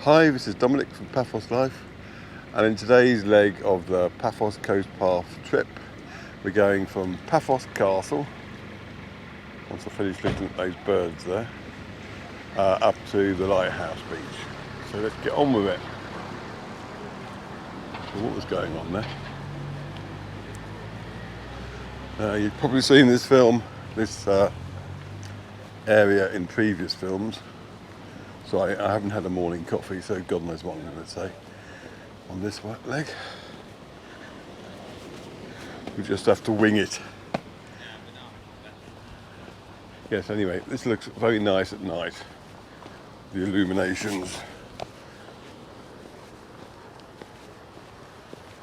Hi, this is Dominic from Paphos Life, and in today's leg of the Paphos Coast Path trip, we're going from Paphos Castle, once I finish looking at those birds there, up to the Lighthouse Beach. So let's get on with it. So what was going on there? You've probably seen this area in previous films. So I haven't had a morning coffee, so God knows what I'm going to say on this wet leg. We just have to wing it. Yes, anyway, this looks very nice at night. The illuminations.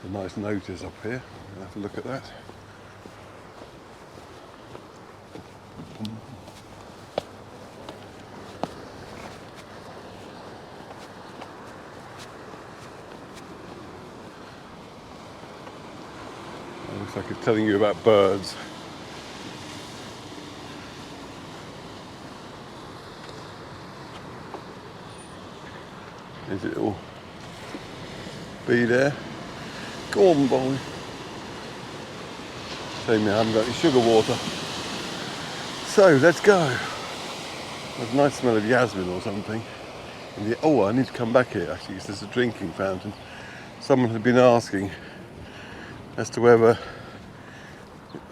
A nice notice up here. We'll have to look at that. Looks like it's telling you about birds. Is it all be there? Go on, boy. Shame I haven't got any sugar water. So let's go. There's a nice smell of yasmin or something. Oh, I need to come back here actually, because there's a drinking fountain. Someone had been asking as to whether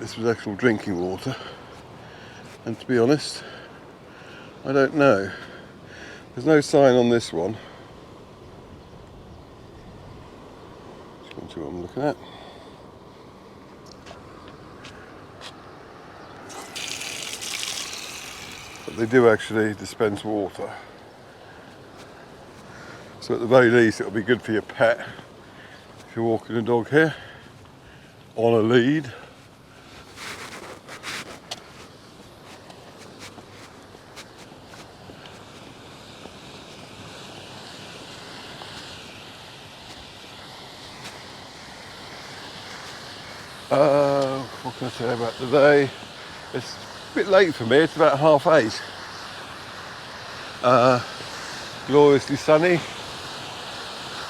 this was actual drinking water, and to be honest, I don't know. There's no sign on this one. See what I'm looking at. But they do actually dispense water. So at the very least it'll be good for your pet if you're walking a dog here on a lead. What can I say about today? It's a bit late for me, it's about 8:30. Gloriously sunny,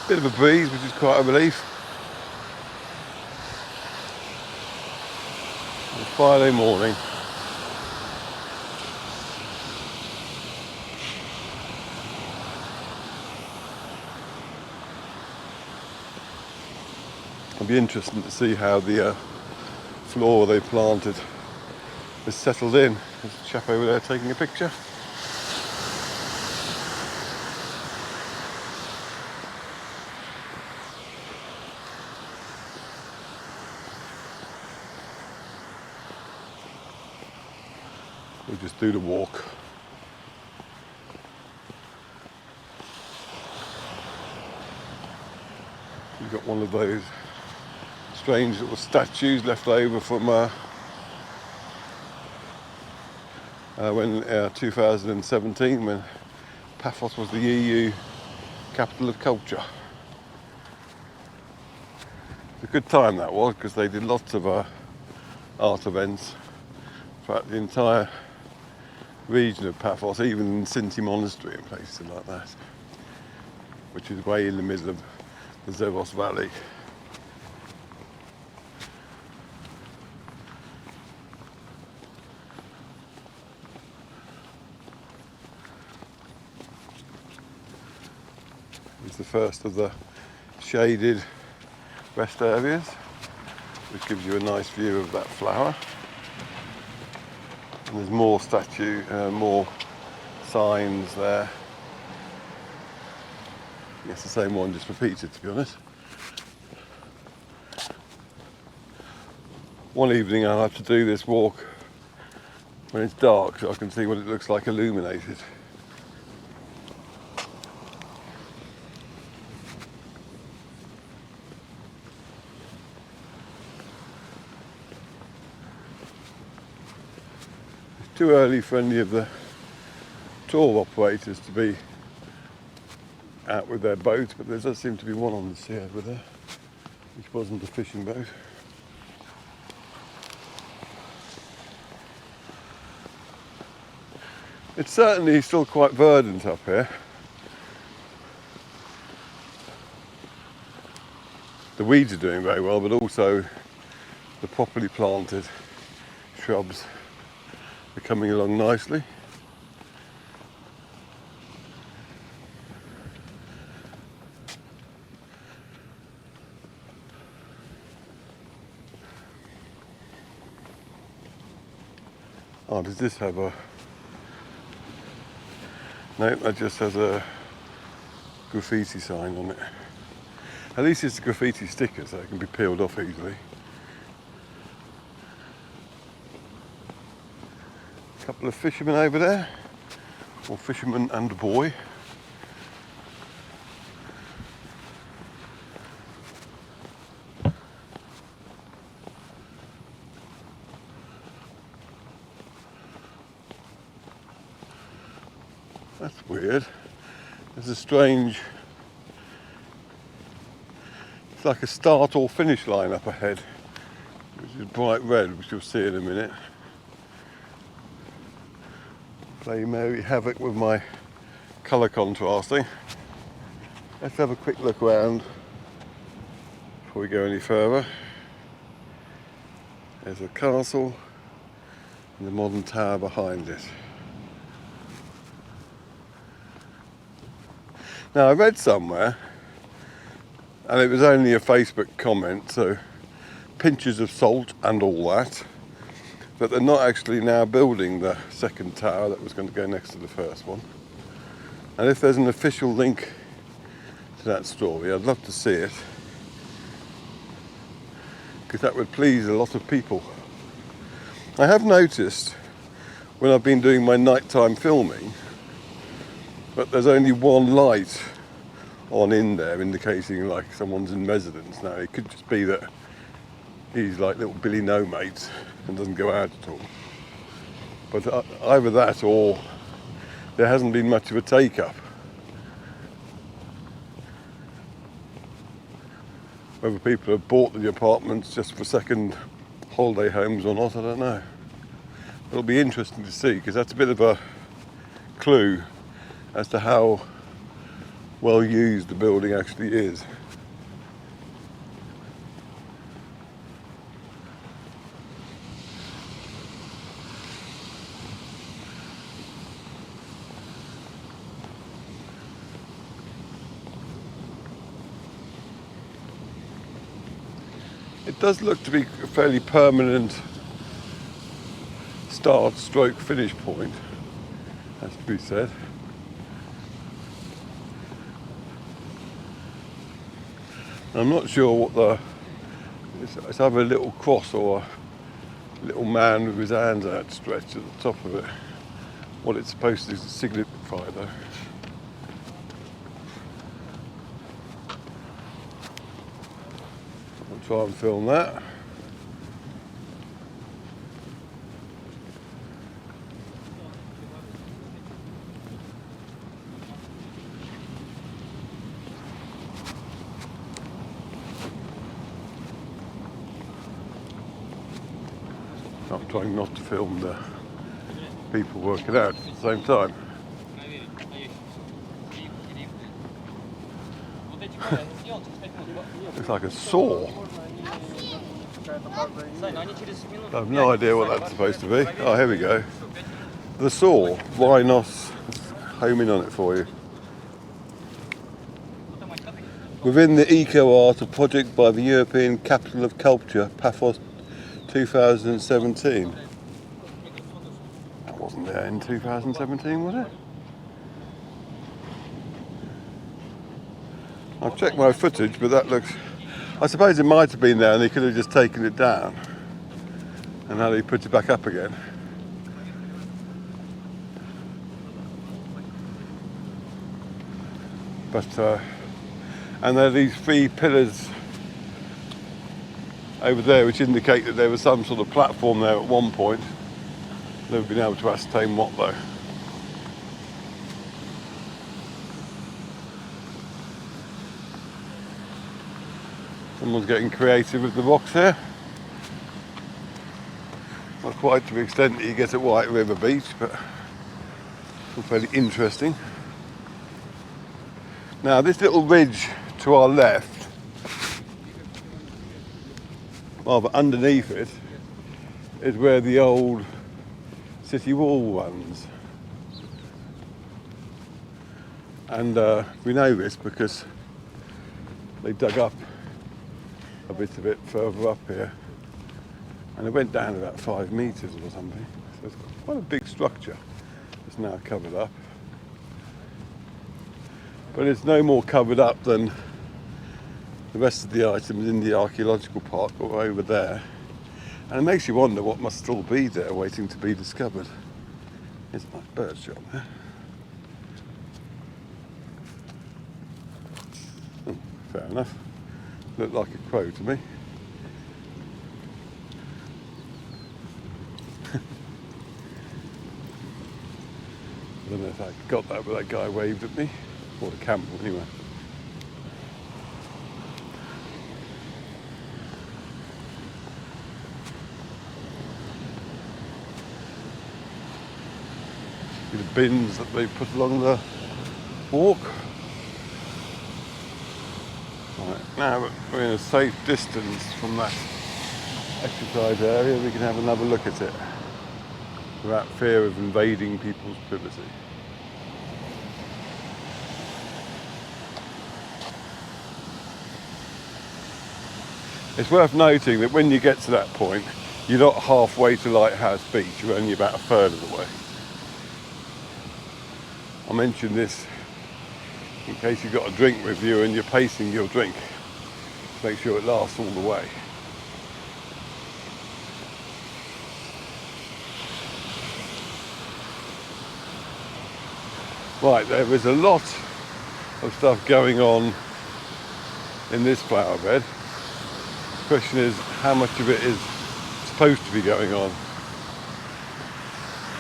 bit of a breeze, which is quite a relief. It's Friday morning. It'll be interesting to see how the floor they planted is settled in. There's a chap over there taking a picture. We'll just do the walk. We've got one of those strange little statues left over from when 2017, when Paphos was the EU capital of culture. It's a good time that was, because they did lots of art events throughout the entire region of Paphos, even in Cinti Monastery and places like that, which is way in the middle of the Zevos Valley. It's the first of the shaded rest areas, which gives you a nice view of that flower. And there's more more signs there. Yes, the same one, just repeated, to be honest. One evening I'll have to do this walk when it's dark, so I can see what it looks like illuminated. It's too early for any of the tour operators to be out with their boat, but there does seem to be one on the sea over there, which wasn't a fishing boat. It's certainly still quite verdant up here. the weeds are doing very well, but also the properly planted shrubs are coming along nicely. Oh, does this have a... No, that just has a graffiti sign on it. At least it's a graffiti sticker, so it can be peeled off easily. A couple of fishermen over there, or fisherman and a boy. That's weird. There's a strange... It's like a start or finish line up ahead, which is bright red, which you'll see in a minute. Play merry havoc with my colour contrasting. Let's have a quick look around before we go any further. There's a castle and the modern tower behind it. Now, I read somewhere, and it was only a Facebook comment, so pinches of salt and all that, but they're not actually now building the second tower that was going to go next to the first one. And if there's an official link to that story, I'd love to see it, because that would please a lot of people. I have noticed when I've been doing my nighttime filming, but there's only one light on in there indicating like someone's in residence. Now it could just be that he's like little Billy No Mates and doesn't go out at all. But either that or there hasn't been much of a take-up. Whether people have bought the apartments just for second holiday homes or not, I don't know. It'll be interesting to see, because that's a bit of a clue as to how well used the building actually is. It does look to be a fairly permanent start stroke finish point, has to be said. I'm not sure what it's either a little cross or a little man with his hands outstretched at the top of it. What it's supposed to signify though. I'll try and film that. I'm trying not to film the people working out at the same time. Looks like a saw. I have no idea what that's supposed to be. Oh, here we go. The saw. Why not? Let's home in on it for you. Within the Eco Art, a project by the European Capital of Culture, Paphos 2017. That wasn't there in 2017, was it? I've checked my footage, but that looks... I suppose it might have been there and they could have just taken it down. And now they put it back up again. But, and there are these three pillars over there which indicate that there was some sort of platform there at one point. Never been able to ascertain what though. Someone's getting creative with the rocks here. Not quite to the extent that you get at White River Beach, but still fairly interesting. Now this little ridge to our left rather underneath it, is where the old city wall runs. And we know this because they dug up a bit of it further up here, and it went down about 5 metres or something. So it's quite a big structure that's now covered up. But it's no more covered up than the rest of the items in the Archaeological Park or over there. And it makes you wonder what must still be there waiting to be discovered. There's a nice bird shot there. Oh, fair enough. Looked like a crow to me. I don't know if I got that, but that guy waved at me. Or the camel, anyway. See the bins that they put along the walk. Right, now we're in a safe distance from that exercise area, we can have another look at it without fear of invading people's privacy. It's worth noting that when you get to that point, you're not halfway to Lighthouse Beach, you're only about a third of the way. I mention this in case you've got a drink with you and you're pacing your drink. Make sure it lasts all the way. Right, there is a lot of stuff going on in this flower bed. The question is how much of it is supposed to be going on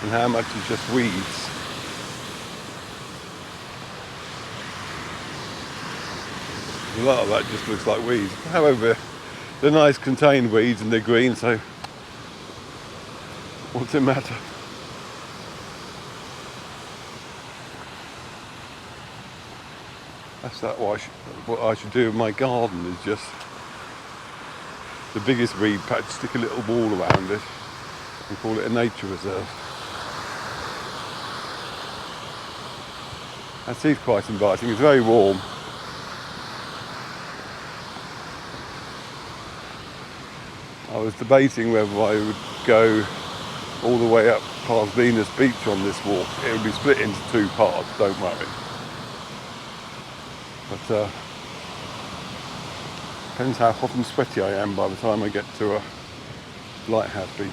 and how much is just weeds. A lot of that just looks like weeds. However, they're nice contained weeds and they're green, so what's it matter? That's what I should do with my garden, is just the biggest weed patch, stick a little wall around it and call it a nature reserve. That seems quite inviting. It's very warm. I was debating whether I would go all the way up past Venus Beach on this walk. It would be split into 2 parts, don't worry. But depends how hot and sweaty I am by the time I get to Lighthouse Beach.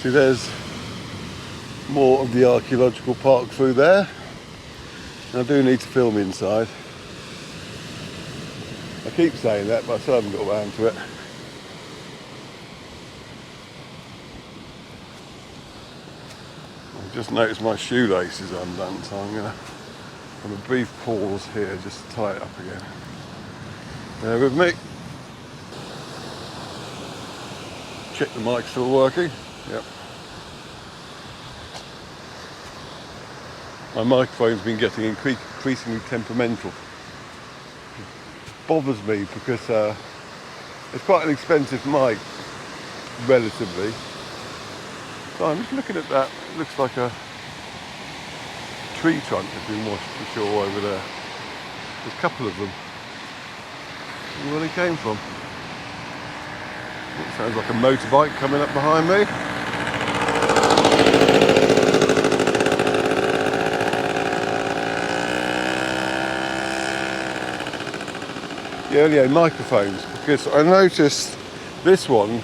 See, there's more of the Archaeological Park through there. And I do need to film inside. I keep saying that, but I still haven't got around to it. I've just noticed my shoelace is undone, so I'm going to have a brief pause here just to tie it up again. Bear with me. Check the mic's still working. Yep. My microphone's been getting increasingly temperamental. It bothers me because it's quite an expensive mic, relatively. So I'm just looking at that. It looks like a tree trunk has been washed ashore over there. There's a couple of them. I don't know where they came from. It sounds like a motorbike coming up behind me. The microphones, because I noticed this one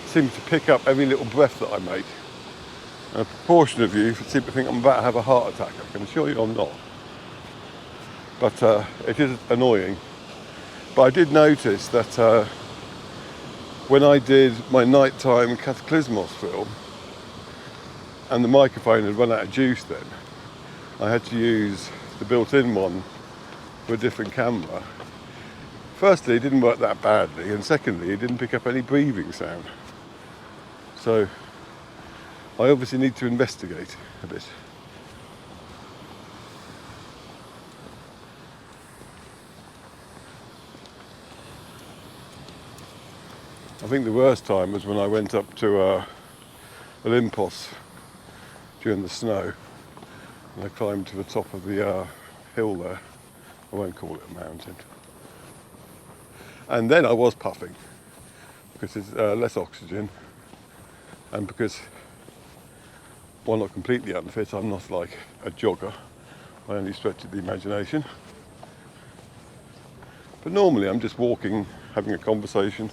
seems to pick up every little breath that I make. And a proportion of you seem to think I'm about to have a heart attack. I can assure you I'm not. But it is annoying. But I did notice that when I did my nighttime Kathikas film, and the microphone had run out of juice then, I had to use the built-in one for a different camera. Firstly, it didn't work that badly, and secondly, it didn't pick up any breathing sound. So I obviously need to investigate a bit. I think the worst time was when I went up to Olympos during the snow, and I climbed to the top of the hill there. I won't call it a mountain. And then I was puffing because there's less oxygen, and because, while not completely unfit, I'm not like a jogger. I only stretch at the imagination. But normally I'm just walking, having a conversation,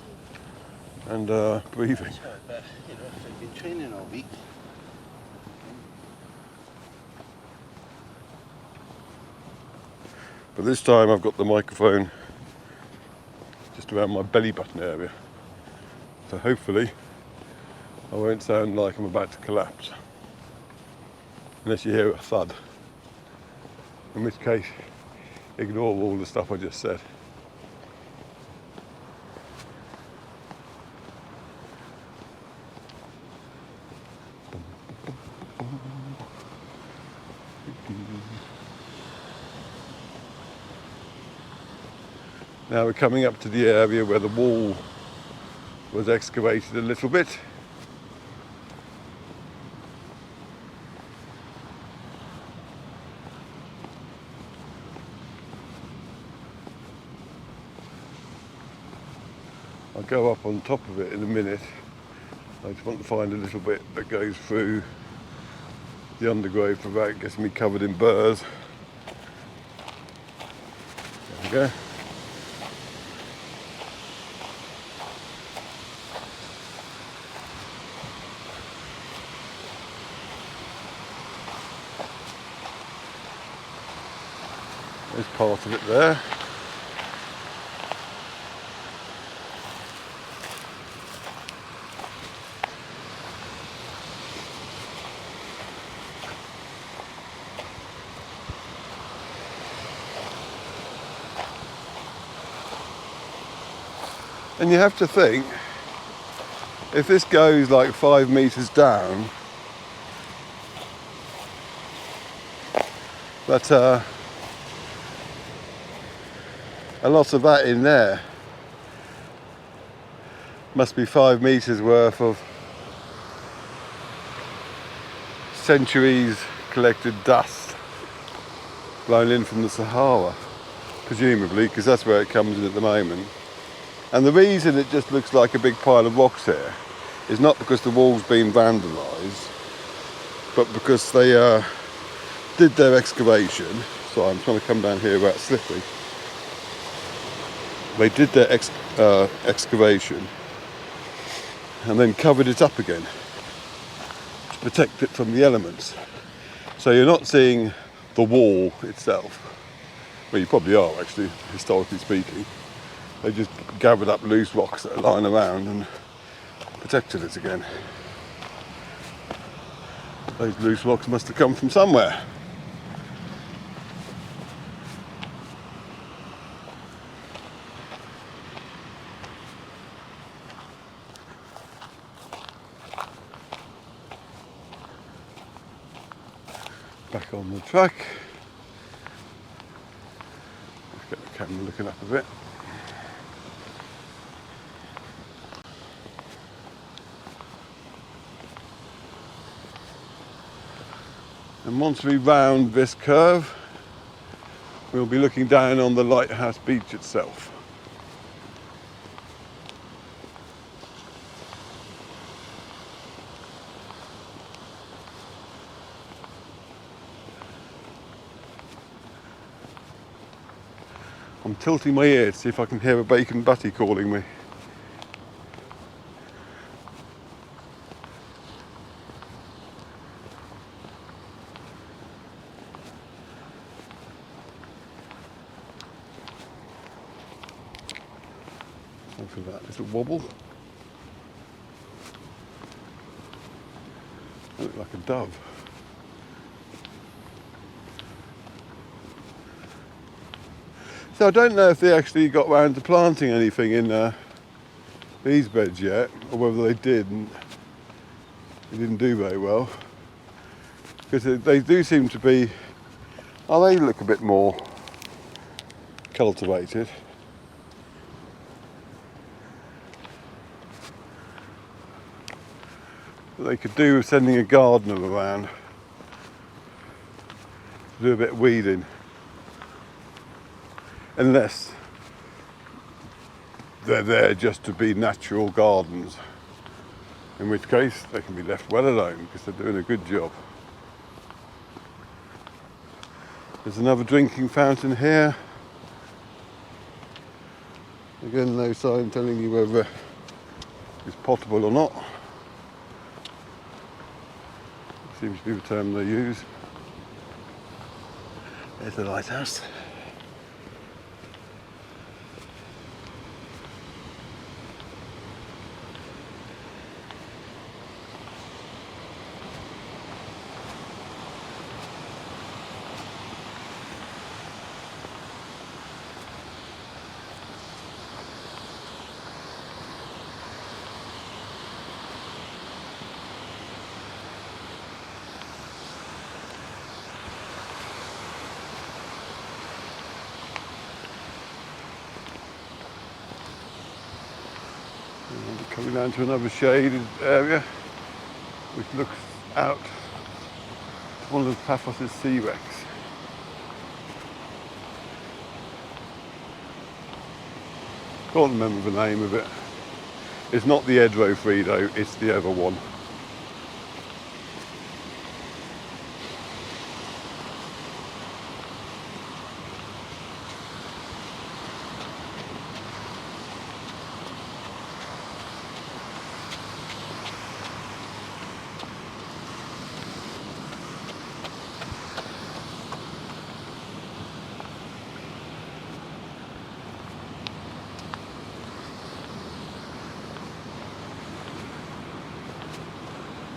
and breathing. I've been training all week. But this time I've got the microphone just around my belly button area. So hopefully I won't sound like I'm about to collapse. Unless you hear a thud. In which case, ignore all the stuff I just said. Now we're coming up to the area where the wall was excavated a little bit. I'll go up on top of it in a minute. I just want to find a little bit that goes through the undergrowth without it getting me covered in burrs. There we go. There's part of it there. And you have to think, if this goes like 5 meters down, that a lot of that in there must be 5 meters worth of centuries collected dust blown in from the Sahara, presumably, because that's where it comes in at the moment. And the reason it just looks like a big pile of rocks here is not because the wall's been vandalised, but because they did their excavation. So I'm trying to come down here without slipping. They did their excavation and then covered it up again to protect it from the elements. So you're not seeing the wall itself. Well, you probably are actually, historically speaking. They just gathered up loose rocks that are lying around and protected it again. Those loose rocks must have come from somewhere. Back on the track. Let's get the camera looking up a bit. And once we round this curve, we'll be looking down on the Lighthouse Beach itself. I'm tilting my ear to see if I can hear a bacon butty calling me. For that little wobble. I look like a dove. So I don't know if they actually got round to planting anything in these beds yet, or whether they did and it didn't do very well. Because they do seem to be, oh, they look a bit more cultivated. But they could do with sending a gardener around to do a bit of weeding. Unless they're there just to be natural gardens, in which case they can be left well alone because they're doing a good job. There's another drinking fountain here. Again, no sign telling you whether it's potable or not. Seems to be the term they use. There's the lighthouse. Coming down to another shaded area which looks out to one of Paphos' sea wrecks. Can't remember the name of it. It's not the Edro Frido, it's the other one.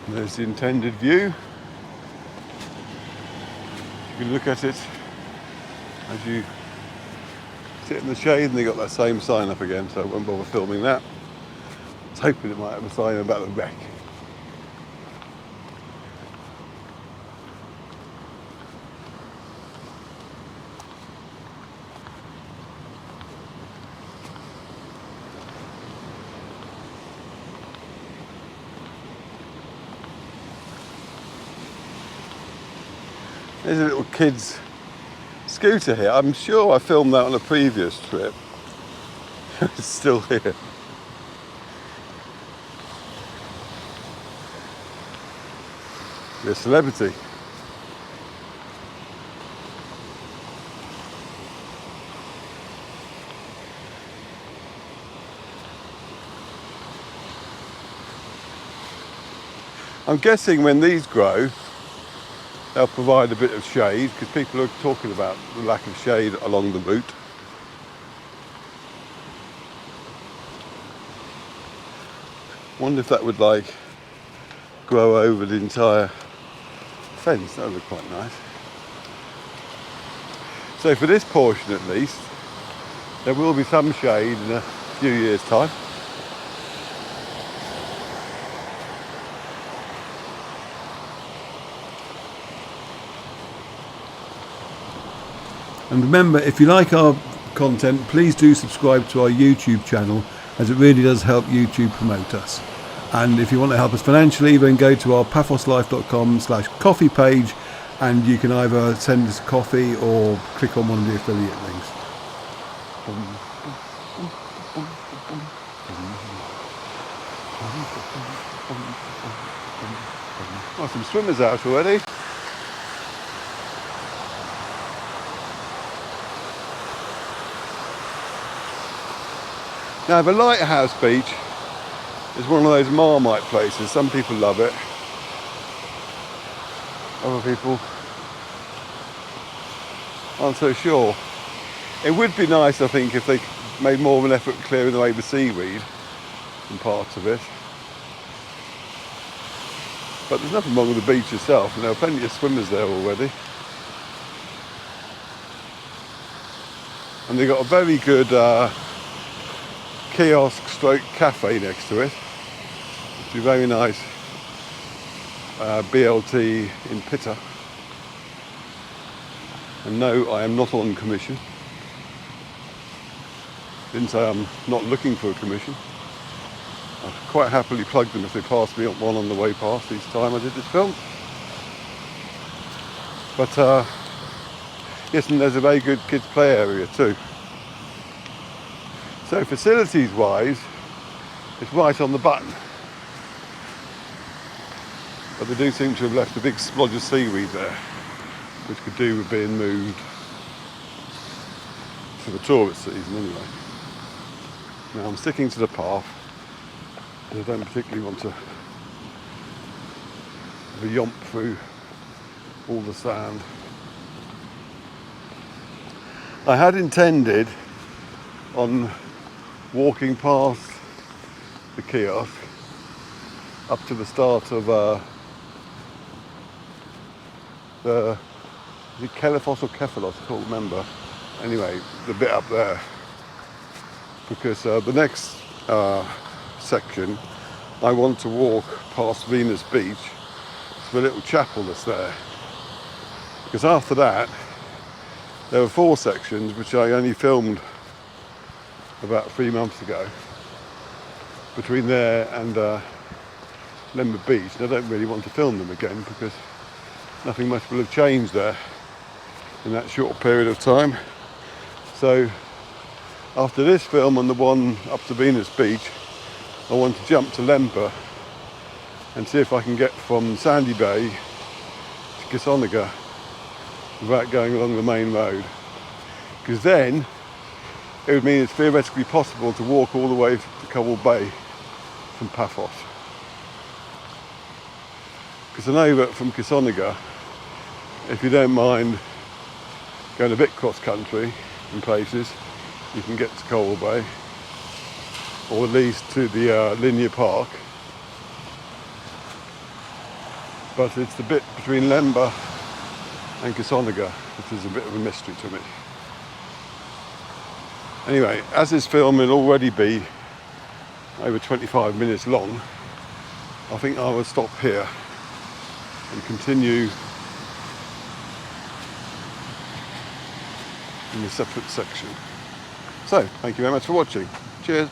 There's the intended view. You can look at it as you sit in the shade, and they got that same sign up again, so I won't bother filming that. I was hoping it might have a sign about the wreck. There's a little kid's scooter here. I'm sure I filmed that on a previous trip. It's still here. You're a celebrity. I'm guessing when these grow, they'll provide a bit of shade, because people are talking about the lack of shade along the route. Wonder if that would grow over the entire fence. That would look quite nice. So for this portion at least, there will be some shade in a few years' time. And remember, if you like our content, please do subscribe to our YouTube channel, as it really does help YouTube promote us. And if you want to help us financially, then go to our paphoslife.com/coffee page, and you can either send us coffee or click on one of the affiliate links. Oh, some swimmers out already. Now, the Lighthouse Beach is one of those Marmite places. Some people love it. Other people aren't so sure. It would be nice, I think, if they made more of an effort clearing away the seaweed in parts of it. But there's nothing wrong with the beach itself, and there are plenty of swimmers there already. And they've got a very good kiosk stroke cafe next to it, which is very nice BLT in Pitta. And no, I am not on commission. Didn't say I'm not looking for a commission. I'd quite happily plug them if they passed me one on the way past each time I did this film. But yes, and there's a very good kids play area too. So facilities wise, it's right on the button. But they do seem to have left a big splodge of seaweed there, which could do with being moved for the tourist season anyway. Now I'm sticking to the path, because I don't particularly want to have a yomp through all the sand. I had intended on walking past the kiosk up to the start of is it Kelephos or Kephalos? I can't remember. Anyway, the bit up there, because the next section I want to walk past Venus Beach to the little chapel that's there, because after that there were 4 sections which I only filmed about 3 months ago between there and Letymbou Beach, and I don't really want to film them again because nothing much will have changed there in that short period of time. So after this film and the one up to Venus Beach, I want to jump to Letymbou and see if I can get from Sandy Bay to Kissonaga without going along the main road, because then it would mean it's theoretically possible to walk all the way to Cobble Bay from Paphos. Because I know that from Kissonaga, if you don't mind going a bit cross country in places, you can get to Cobble Bay, or at least to the linear park. But it's the bit between Letymbou and Kissonaga which is a bit of a mystery to me. Anyway, as this film will already be over 25 minutes long, I think I will stop here and continue in a separate section. So, thank you very much for watching. Cheers.